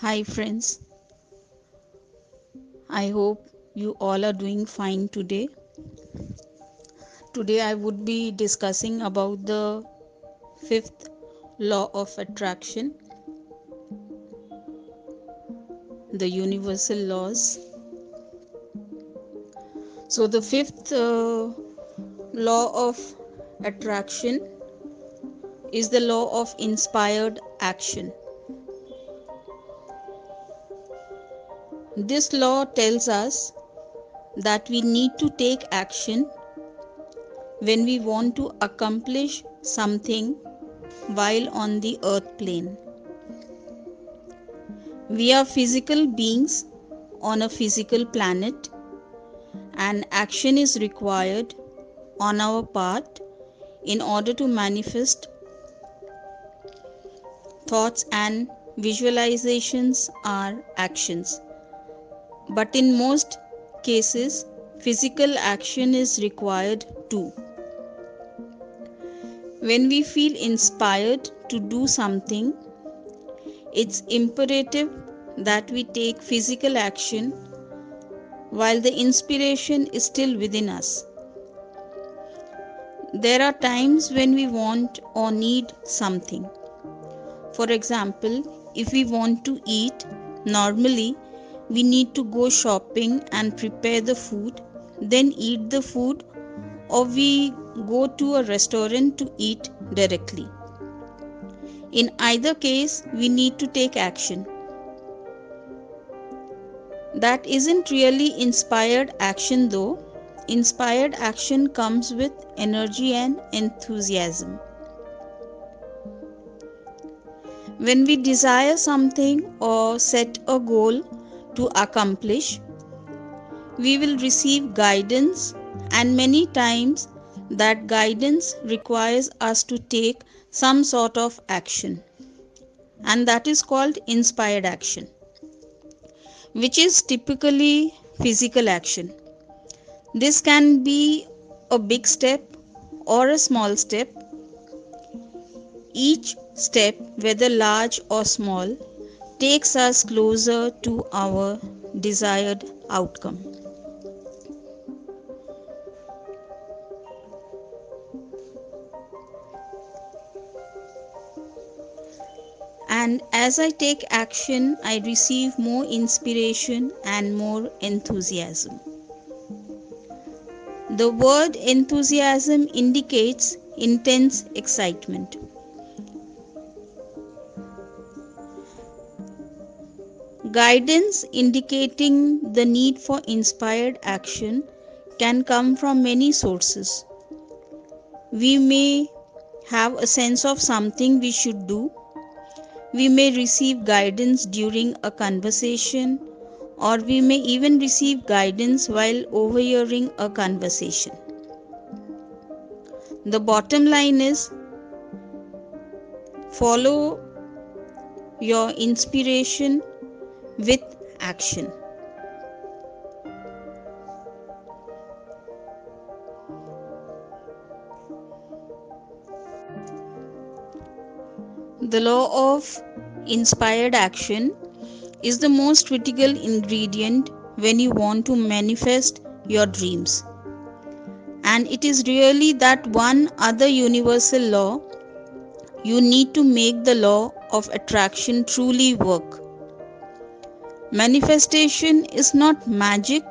Hi friends, I hope you all are doing fine today. Today I would be discussing about the fifth law of attraction, the universal laws. So the fifth law of attraction is the law of inspired action. This law tells us that we need to take action when we want to accomplish something while on the earth plane. We are physical beings on a physical planet, and action is required on our part in order to manifest thoughts, and visualizations are actions. But in most cases, physical action is required too. When we feel inspired to do something, it's imperative that we take physical action while the inspiration is still within us. There are times when we want or need something. For example, if we want to eat, normally we need to go shopping and prepare the food, then eat the food, or we go to a restaurant to eat directly. In either case, we need to take action. That isn't really inspired action though. Inspired action comes with energy and enthusiasm. When we desire something or set a goal to accomplish, we will receive guidance, and many times that guidance requires us to take some sort of action, and that is called inspired action, which is typically physical action. This can be a big step or a small step. Each step, whether large or small, takes us closer to our desired outcome. And as I take action, I receive more inspiration and more enthusiasm. The word enthusiasm indicates intense excitement. Guidance indicating the need for inspired action can come from many sources. We may have a sense of something we should do. We may receive guidance during a conversation, or we may even receive guidance while overhearing a conversation. The bottom line is follow your inspiration with action. The law of inspired action is the most critical ingredient when you want to manifest your dreams. And it is really that one other universal law you need to make the law of attraction truly work. Manifestation is not magic,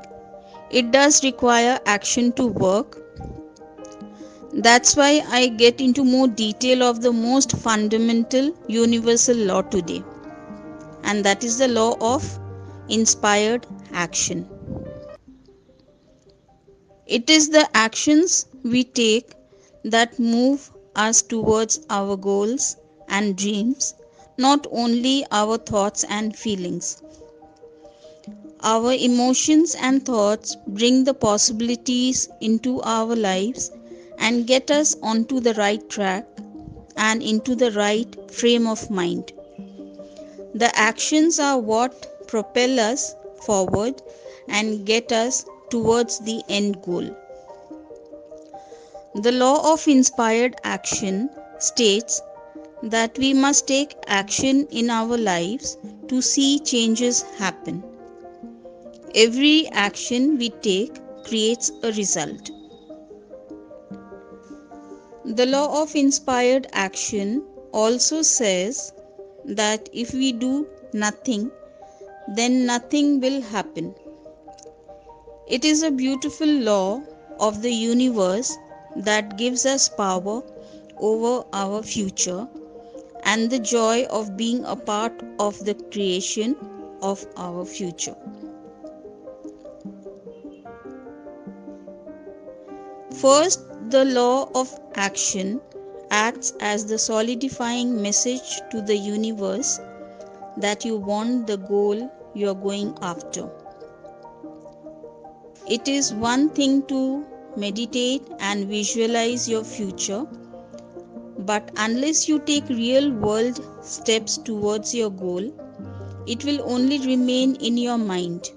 it does require action to work. That's why I get into more detail of the most fundamental universal law today, and that is the law of inspired action. It is the actions we take that move us towards our goals and dreams, not only our thoughts and feelings. Our emotions and thoughts bring the possibilities into our lives and get us onto the right track and into the right frame of mind. The actions are what propel us forward and get us towards the end goal. The law of inspired action states that we must take action in our lives to see changes happen. Every action we take creates a result. The law of inspired action also says that if we do nothing, then nothing will happen. It is a beautiful law of the universe that gives us power over our future and the joy of being a part of the creation of our future. First, the law of action acts as the solidifying message to the universe that you want the goal you are going after. It is one thing to meditate and visualize your future, but unless you take real world steps towards your goal, it will only remain in your mind.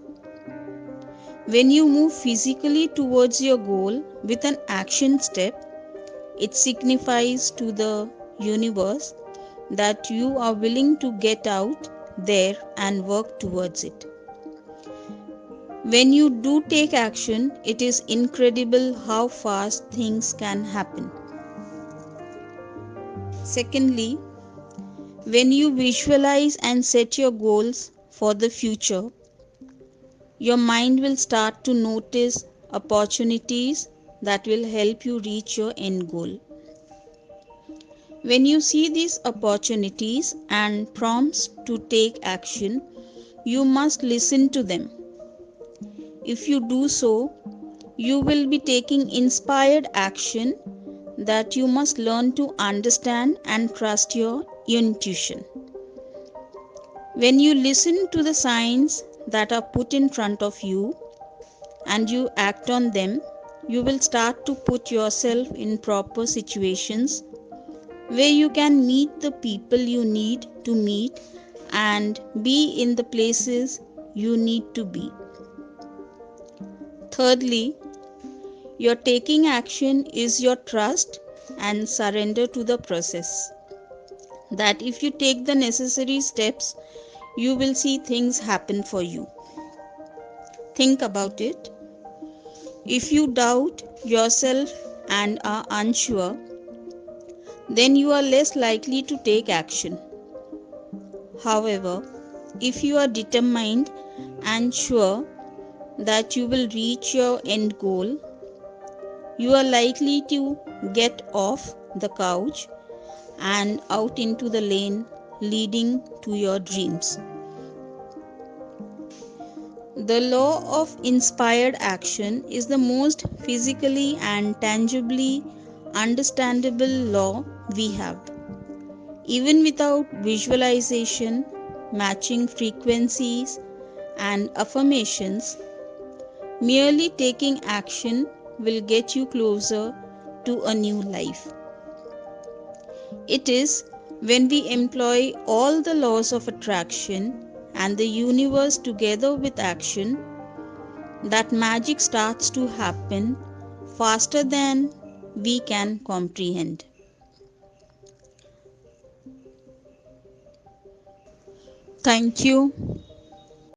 When you move physically towards your goal with an action step, it signifies to the universe that you are willing to get out there and work towards it. When you do take action, it is incredible how fast things can happen. Secondly, when you visualize and set your goals for the future, your mind will start to notice opportunities that will help you reach your end goal. When you see these opportunities and prompts to take action, you must listen to them. If you do so, you will be taking inspired action that you must learn to understand and trust your intuition. When you listen to the signs that are put in front of you and you act on them, you will start to put yourself in proper situations where you can meet the people you need to meet and be in the places you need to be. Thirdly, your taking action is your trust and surrender to the process. That if you take the necessary steps, you will see things happen for you. Think about it. If you doubt yourself and are unsure, then you are less likely to take action. However, if you are determined and sure that you will reach your end goal, you are likely to get off the couch and out into the lane leading to your dreams. The law of inspired action is the most physically and tangibly understandable law we have. Even without visualization, matching frequencies, and affirmations, merely taking action will get you closer to a new life. It is when we employ all the laws of attraction and the universe together with action that magic starts to happen faster than we can comprehend. Thank you.